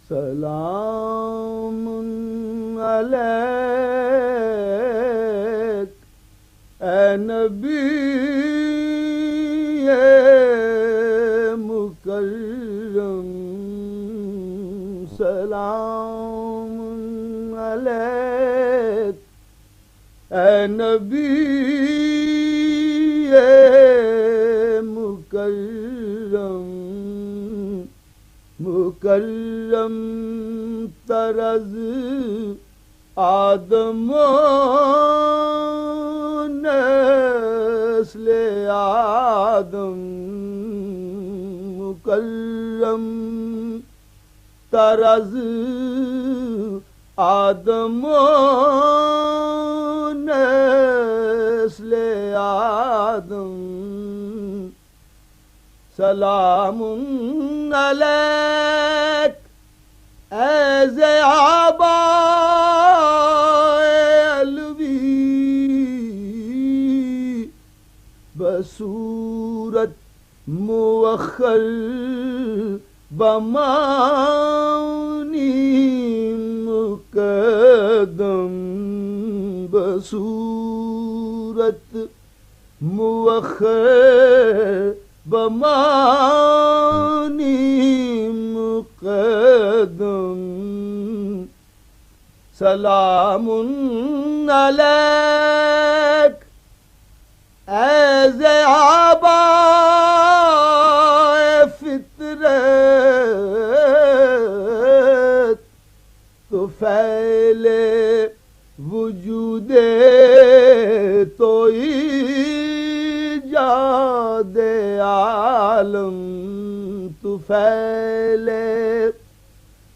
سلام علیک اے نبی مکرم، سلام علیک اے نبی مکرم، مکرم طرز آدم و نسل آدم، مکرم طرز آدم و نسل آدم، سلام علیک اے زعبائے علوی، بصورت موخر بمعنی مقدم، بصورت موخر بمعنی مقدم، سلام علیک اے زعبائے فطرت، طفیل وجود تو ایجاد عالم، طفیل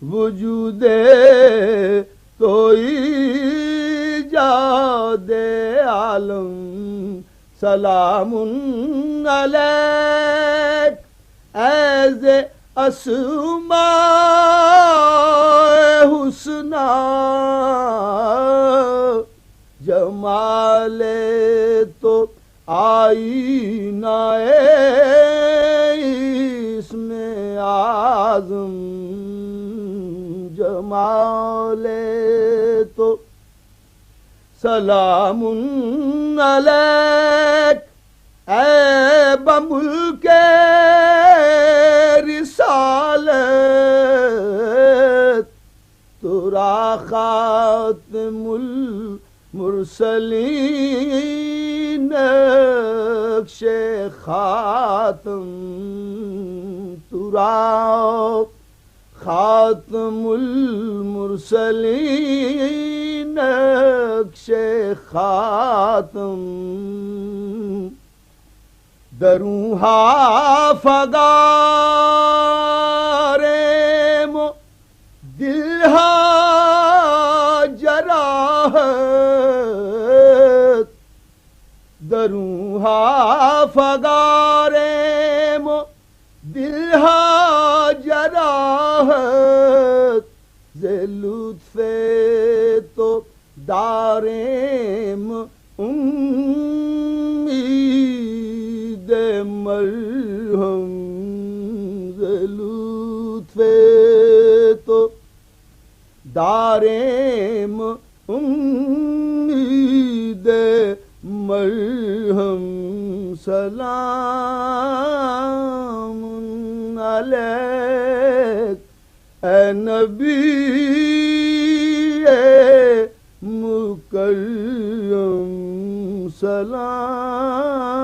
وجود تو ایجاد عالم، سلام علیک اے اسماء حسنی، جمال تو آئینہ اسم اعظم، جمال تو، سلام علیک اے بملک رسالت، ترا خاتم المرسلین نقش خاتم، ترا خاتم المرسلین نقش خاتم، درونہا فگاریم دلہا جراحت، درونہا فگاریم دلہا جراحت، ز لطف تو داریم امید مرہم، ز لطف تو داریم امید مرہم، سلام علیک اے نبی مکرم، سلام